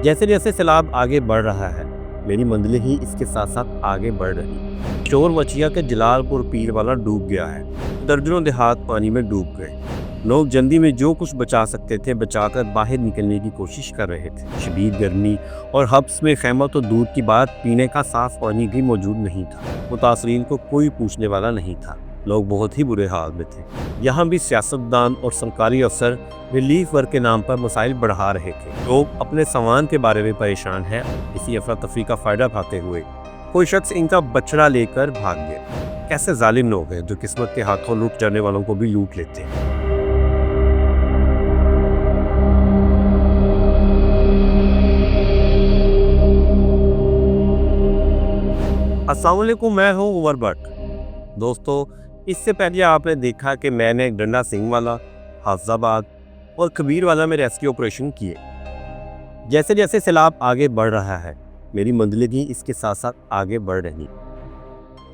जैसे जैसे सैलाब आगे बढ़ रहा है, मेरी मंजिलें ही इसके साथ साथ आगे बढ़ रही। चोर मचिया के जलालपुर पीर वाला डूब गया है। दर्जनों देहात पानी में डूब गए। लोग जल्दी में जो कुछ बचा सकते थे बचाकर बाहर निकलने की कोशिश कर रहे थे। शदीद गर्मी और हब्स में खैमा तो दूर की बात, पीने का साफ पानी भी मौजूद नहीं था। मुतासरीन को कोई पूछने वाला नहीं था। लोग बहुत ही बुरे हाल में थे। यहाँ भी सियासतदान और सरकारी अफसर रिलीफ वर्क के नाम पर मसाइल बढ़ा रहे थे। लोग अपने सामान के बारे में परेशान हैं। इसी अफरा तफरी का फायदा उठाते हुए कोई शख्स इनका बछड़ा लेकर भाग गया। कैसे जालिम लोग हैं जो किस्मत के हाथों लूट जाने वालों को भी लूट लेते हैं। अस्सलाम वालेकुम, मैं हूँ उमर भट्ट। दोस्तों, इससे पहले आपने देखा कि मैंने डंडा सिंह वाला, हाफजाबाद और कबीर वाला में रेस्क्यू ऑपरेशन किए। जैसे जैसे सैलाब आगे बढ़ रहा है, मेरी मंजिलें भी इसके साथ साथ आगे बढ़ रही।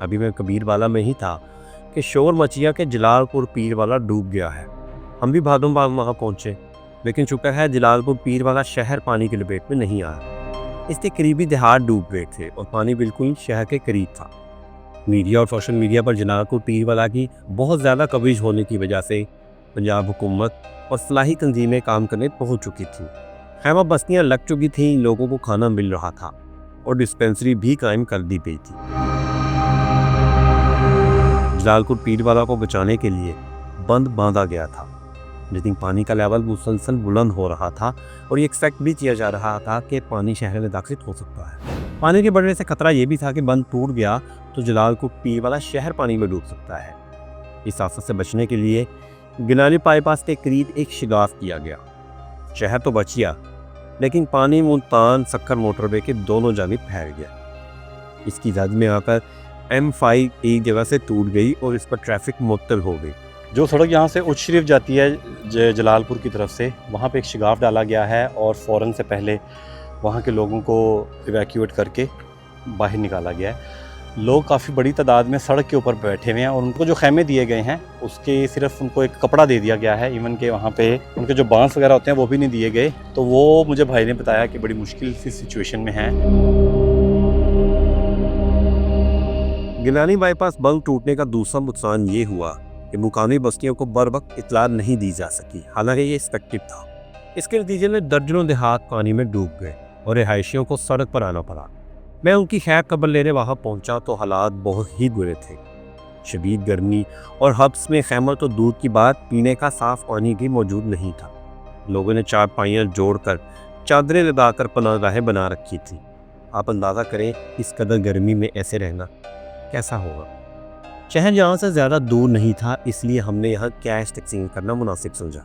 अभी मैं कबीर वाला में ही था कि शोर मचिया के जलालपुर पीर वाला डूब गया है। हम भी भागम भाग वहाँ पहुँचे, लेकिन शुक्र है जलालपुर पीर वाला शहर पानी की लपेट में नहीं आया। इसके करीबी देहात डूब गए थे और पानी बिल्कुल शहर के करीब था। मीडिया और सोशल मीडिया पर जलालपुर पीर वाला की बहुत ज़्यादा कवरेज होने की वजह से पंजाब हुकूमत और फलाही तंजीमें काम करने पहुंच चुकी थी। खैमा बस्तियां लग चुकी थीं, लोगों को खाना मिल रहा था और डिस्पेंसरी भी कायम कर दी गई थी। जलालपुर पीर वाला को बचाने के लिए बंद बांधा गया था, लेकिन पानी का लेवल मुसलसल बुलंद हो रहा था और ये एक्सपेक्ट भी किया जा रहा था कि पानी शहर में दाखिल हो सकता है। पानी के बढ़ने से खतरा ये भी था कि बंद टूट गया तो जलालपुर पीर वाला शहर पानी में डूब सकता है। इस आफत से बचने के लिए गिलानी बाईपास के करीब एक शिगाफ किया गया। शहर तो बच गया, लेकिन पानी मुल्तान सक्खर मोटरवे के दोनों जानिब फैल गया। इसकी जद में आकर M5 एक जगह से टूट गई और इस पर ट्रैफिक मुअत्तल हो गई। जो सड़क यहाँ से उच्च शरीफ जाती है जलालपुर की तरफ से, वहाँ पे एक शिगाफ डाला गया है और फ़ौरन से पहले वहाँ के लोगों को इवैक्यूएट करके बाहर निकाला गया है। लोग काफ़ी बड़ी तादाद में सड़क के ऊपर बैठे हुए हैं और उनको जो खैमे दिए गए हैं उसके सिर्फ उनको एक कपड़ा दे दिया गया है। इवन के वहाँ पे उनके जो बांस वगैरह होते हैं वो भी नहीं दिए गए। तो वो मुझे भाई ने बताया कि बड़ी मुश्किल सी सिचुएशन में है। गिलानी बाईपास बंद टूटने का दूसरा नुकसान ये हुआ कि मुकामी बस्तियों को बर वक्त इतला नहीं दी जा सकी, हालांकि ये एक्सपेक्टेड था। इसके नतीजे में दर्जनों देहात पानी में डूब गए और रिहायशियों को सड़क पर आना पड़ा। मैं उनकी खैर खबर लेने वहाँ पहुँचा तो हालात बहुत ही बुरे थे। शदीद गर्मी और हब्स में खैमा तो दूर की बात, पीने का साफ पानी भी मौजूद नहीं था। लोगों ने चारपाइयाँ जोड़कर चादरें लगाकर पनाहगाहें बना रखी थी। आप अंदाज़ा करें इस कदर गर्मी में ऐसे रहना कैसा होगा। शहर यहाँ से ज़्यादा दूर नहीं था, इसलिए हमने यहाँ कैश टैक्सिंग करना मुनासिब समझा।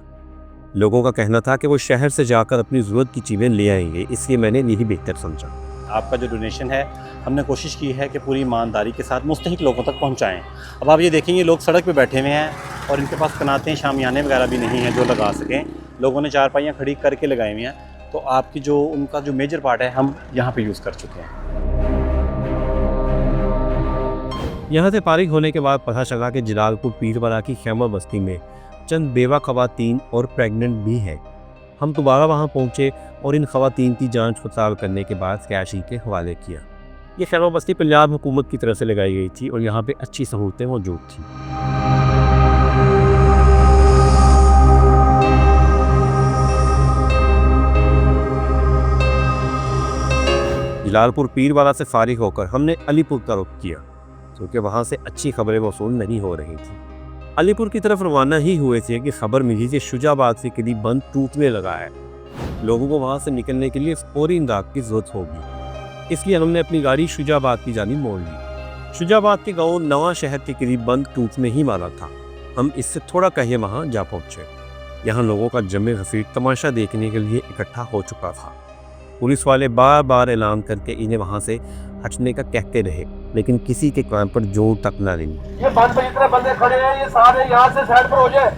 लोगों का कहना था कि वो शहर से जाकर अपनी ज़रूरत की चीज़ें ले आएंगे, इसलिए मैंने यही बेहतर समझा। आपका जो डोनेशन है हमने कोशिश की है कि पूरी ईमानदारी के साथ मुस्तहिक लोगों तक पहुँचाएँ। अब आप ये देखेंगे लोग सड़क पर बैठे हुए हैं और इनके पास कनातें शामियाने वगैरह भी नहीं हैं जो लगा सकें। लोगों ने चारपाइयाँ खड़ी करके लगाई हुई हैं। तो आपकी जो उनका जो मेजर पार्ट है हम यहाँ पर यूज़ कर चुके हैं। यहाँ से फारिग होने के बाद पता चला कि जलालपुर पीर वाला की खैमा बस्ती में चंद बेवा खवातीन और प्रेग्नेंट भी हैं। हम दोबारा वहाँ पहुँचे और इन खवातीन की जांच पड़ताल करने के बाद कैशी के हवाले किया। ये खैमा बस्ती पंजाब हुकूमत की तरफ से लगाई गई थी और यहाँ पे अच्छी सहूलतें मौजूद थी। जलालपुर पीर वाला से फारिग होकर हमने अलीपुर का रुख किया, क्योंकि वहाँ से अच्छी खबरें मौसूल नहीं हो रही थी। अलीपुर की तरफ रवाना ही हुए थे कि खबर मिली कि शुजाबाद से करीब बंद टूटने लगा है। लोगों को वहाँ से निकलने के लिए फौरी इमदाद की जरूरत होगी, इसलिए हमने अपनी गाड़ी शुजाबाद की जानिब मोड़ ली। शुजाबाद के गांव नवा शहर के करीब बंद टूटने ही वाला था। हम इससे थोड़ा कहिए वहाँ जा पहुँचे। यहाँ लोगों का जमे गफीर तमाशा देखने के लिए इकट्ठा हो चुका था। पुलिस वाले बार बार ऐलान करके इन्हें वहाँ से हटने का कहते रहे, लेकिन किसी के काम पर जोर तक ना लेनी। ये बंद पे इतने बंदे खड़े हैं, ये सारे यहाँ से साइड पर हो जाए,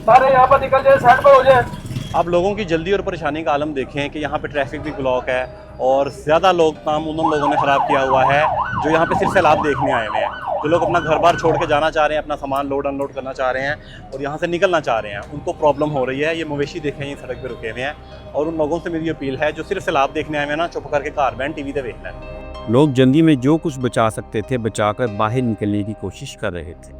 सारे यहाँ पर निकल जाए, साइड पर हो जाए। आप लोगों की जल्दी और परेशानी का आलम देखें कि यहाँ पे ट्रैफिक भी ब्लॉक है और ज़्यादा लोग काम उन लोगों ने ख़राब किया हुआ है जो यहाँ पे सिर्फ सैलाब देखने आए हुए हैं। जो लोग अपना घर बार छोड़ के जाना चाह रहे हैं, अपना सामान लोड अनलोड करना चाह रहे हैं और यहाँ से निकलना चाह रहे हैं, उनको प्रॉब्लम हो रही है। ये मवेशी देखें ये सड़क पे रुके हुए हैं और उन लोगों से मेरी अपील है जो सिर्फ सैलाब देखने आए हुए हैं ना, चुप करके घर बैन टीवी पे देखना है। लोग जल्दी में जो कुछ बचा सकते थे बचाकर बाहर निकलने की कोशिश कर रहे थे।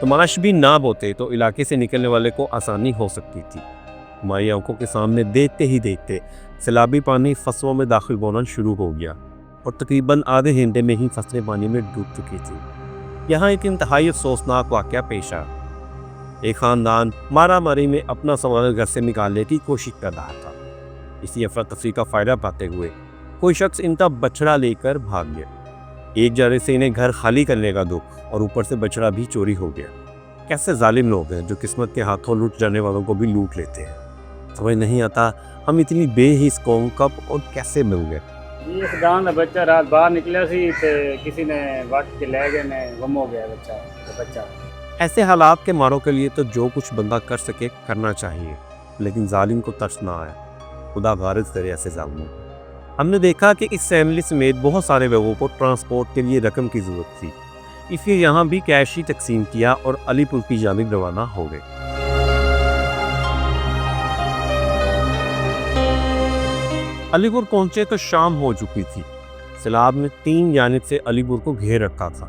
तमाश भी ना बोते तो इलाके से निकलने वाले को आसानी हो सकती थी। हमारी आंखों के सामने देखते ही देखते सैलाबी पानी फसलों में दाखिल होना शुरू हो गया और तकरीबन आधे घंटे में ही फसलें पानी में डूब चुकी थी। यहाँ एक इंतहाई अफसोसनाक वाक़या पेश आया। एक ख़ानदान मारामारी में अपना सामान घर से निकालने की कोशिश कर रहा था। इसी अफरा तफरी का फ़ायदा पाते हुए कोई शख्स इनका बछड़ा लेकर भाग गया। एक जरे से इन्हें घर खाली करने का दुख और ऊपर से बछड़ा भी चोरी हो गया। कैसे जालिम लोग हैं जो किस्मत के हाथों लूट जाने वालों को भी लूट लेते हैं। समझ नहीं आता हम इतनी बेहिस कौम कब और कैसे मिल गए। इस गांव का बच्चा रात बाहर निकला सी तो किसी ने वट के ले गए ने गुम हो गया बच्चा। ऐसे हालात के मारों के लिए तो जो कुछ बंदा कर सके करना चाहिए, लेकिन जालिम को तरस ना आया। खुदा गारज करे ऐसे जालिमों को। हमने देखा कि इस फैमिली समेत बहुत सारे लोगों को ट्रांसपोर्ट के लिए रकम की ज़रूरत थी, इसलिए यहाँ भी कैश ही तकसीम किया और अलीपुर की जानिब रवाना हो गए। अलीपुर पहुंचे तो शाम हो चुकी थी। सैलाब ने 3 जानिब से अलीपुर को घेर रखा था,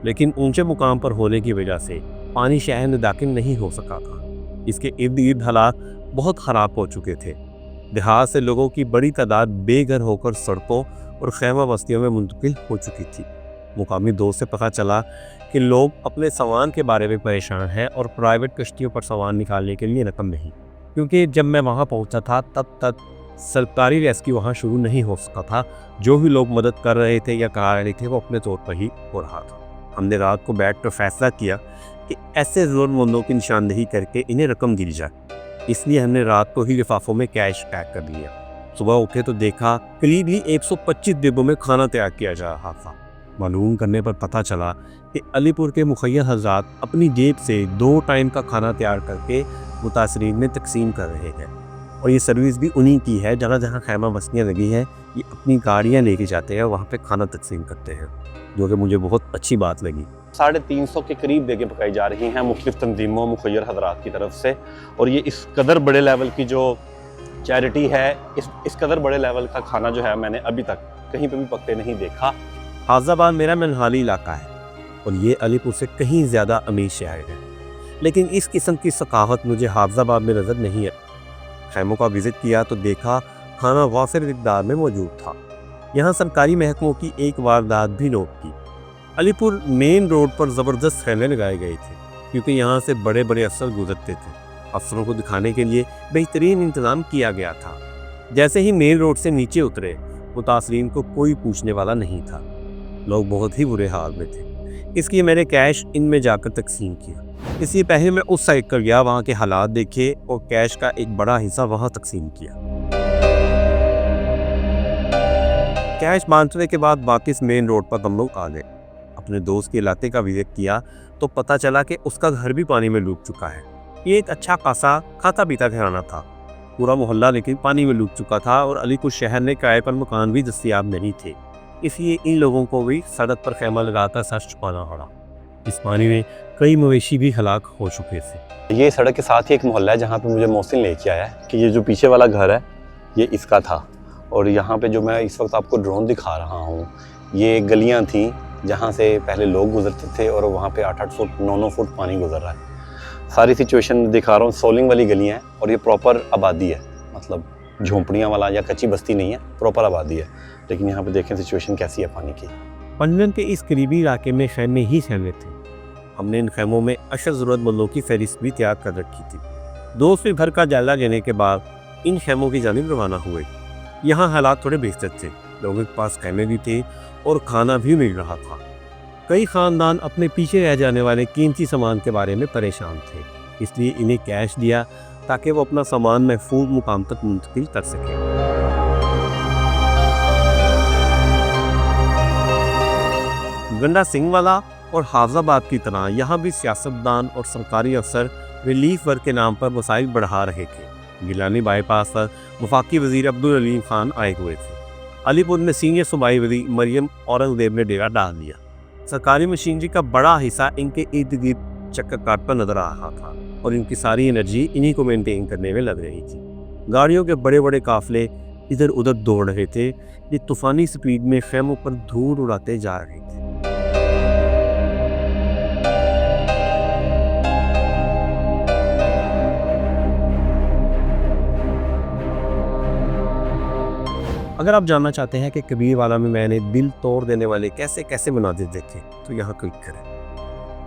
लेकिन ऊंचे मुकाम पर होने की वजह से पानी शहर में दाखिल नहीं हो सका था। इसके इर्द गिर्द हालात बहुत ख़राब हो चुके थे। देहात से लोगों की बड़ी तादाद बेघर होकर सड़कों और खैमा बस्तियों में मुंतकिल हो चुकी थी। मुकामी दोस्त से पता चला कि लोग अपने सामान के बारे में परेशान हैं और प्राइवेट कश्तियों पर सामान निकालने के लिए रकम नहीं, क्योंकि जब मैं वहाँ पहुँचा था तब तक सरकारी रेस्क्यू वहाँ शुरू नहीं हो सका था। जो भी लोग मदद कर रहे थे या करा रहे थे वो अपने तौर पर ही हो रहा था। हमने रात को बैठ कर फैसला किया कि ऐसे ज़रूरतमंदों की निशानदेही करके इन्हें रकम दी जाए। इसलिए हमने रात को ही लिफाफों में कैश पैक कर लिया। सुबह उठे तो देखा करीब ही 125 डिब्बों में खाना तैयार किया जा रहा था। मालूम करने पर पता चला कि अलीपुर के मुखिया हज़रात अपनी जेब से 2 टाइम का खाना तैयार करके मुतासरीन में तकसीम कर रहे हैं। और ये सर्विस भी उन्हीं की है। जहाँ जहाँ खैमा बस्तियाँ लगी हैं ये अपनी गाड़ियाँ लेके जाते हैं, वहाँ पे खाना तकसीम करते हैं, जो कि मुझे बहुत अच्छी बात लगी। 350 के करीब देखें पकाई जा रही हैं मुख्तलिफ तंजीमों मुखैर हजरात की तरफ से। और ये इस कदर बड़े लेवल की जो चैरिटी है, इस कदर बड़े लेवल का खाना जो है मैंने अभी तक कहीं पर भी पकते नहीं देखा। हाफजाबाद मेरा मनहाली इलाका है और ये अलीपुर से कहीं ज़्यादा अमीर शहर है, लेकिन इस किस्म की सकाफत मुझे हाफजाबाद में नज़र नहीं है। खैमों का विज़िट किया तो देखा खाना वाफिर मिक़दार में मौजूद था। यहाँ सरकारी महकमों की एक वारदात भी नोट की। अलीपुर मेन रोड पर ज़बरदस्त खैमे लगाए गए थे, क्योंकि यहाँ से बड़े बड़े अफसर गुजरते थे। अफसरों को दिखाने के लिए बेहतरीन इंतज़ाम किया गया था। जैसे ही मेन रोड से नीचे उतरे मुतासरीन को कोई पूछने वाला नहीं था। लोग बहुत ही बुरे हाल में थे, इसलिए मैंने कैश इनमें जाकर तकसीम किया। इसलिए पहले मैं उस साइड पर गया, वहाँ के हालात देखे और कैश का एक बड़ा हिस्सा वहाँ तकसीम किया। कैश बांटने के बाद वापस मेन रोड पर हम लोग आ गए। अपने दोस्त के इलाके का विजिट किया तो पता चला कि उसका घर भी पानी में डूब चुका है। ये एक अच्छा खासा खाता पीता घराना था। पूरा मोहल्ला लेकिन पानी में डूब चुका था और अलीपुर शहर में किराए पर मकान भी दस्तयाब नहीं थे, इसलिए इन लोगों को भी सड़क पर खैमा लगाकर सर छुपाना पड़ा। इस पानी में कई मवेशी भी हलाक हो चुके थे। ये सड़क के साथ ही एक मोहल्ला है जहाँ पे मुझे मोहसिन लेके आया है कि ये जो पीछे वाला घर है ये इसका था। और यहाँ पे जो मैं इस वक्त आपको ड्रोन दिखा रहा हूँ, ये गलियाँ थी जहाँ से पहले लोग गुजरते थे और वहाँ पे 8-8 फुट 9-9 फुट पानी गुजर रहा है। सारी सिचुएशन दिखा रहा हूँ, सोलिंग वाली गलियाँ हैं और ये प्रॉपर आबादी है, मतलब झोंपड़ियाँ वाला या कच्ची बस्ती नहीं है, प्रॉपर आबादी है। लेकिन यहाँ पे देखें सिचुएशन कैसी है पानी की। पंजन के इस करीबी इलाके में खैमे ही खैमे थे। हमने इन खैमों में अशद ज़रूरतमंदों की फहरिस्त भी तैयार कर रखी थी। दोस्त भी घर का जायजा लेने के बाद इन खैमों की जानिब रवाना हुए। यहाँ हालात थोड़े बेहतर थे, लोगों के पास खैमे भी थे और खाना भी मिल रहा था। कई ख़ानदान अपने पीछे रह जाने वाले कीमती सामान के बारे में परेशान थे, इसलिए इन्हें कैश दिया ताकि वो अपना सामान महफूज मुकाम तक मुंतकिल कर सकें। गंडा सिंह वाला और हाफजाबाद की तरह यहाँ भी सियासतदान और सरकारी अफसर रिलीफ वर्क के नाम पर वसाइल बढ़ा रहे थे। गिलानी बाईपास पर वफाकी वजीर अब्दुल अलीम खान आए हुए थे। अलीपुर में सीनियर सूबाई वजीर मरियम औरंगजेब ने डेरा डाल दिया। सरकारी मशीनरी का बड़ा हिस्सा इनके इर्द गिर्द चक्कर काट पर नजर आ रहा था और इनकी सारी एनर्जी इन्हीं को मेंटेन करने में लग रही थी। गाड़ियों के बड़े बड़े काफले इधर उधर दौड़ रहे थे, ये तूफानी स्पीड में खेमों पर धूल उड़ाते जा रहे थे। अगर आप जानना चाहते हैं कि कबीरवाला में मैंने दिल तोड़ देने वाले कैसे कैसे मनाजिर देखे तो यहाँ क्लिक करें।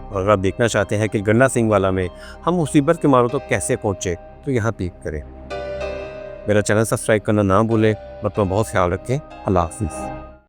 और अगर आप देखना चाहते हैं कि गंडा सिंह वाला में हम मुसीबत के मारों तो कैसे पहुँचे तो यहाँ क्लिक करें। मेरा चैनल सब्सक्राइब करना ना भूलें और अपना बहुत ख्याल रखें। अल्लाह हाफिज़।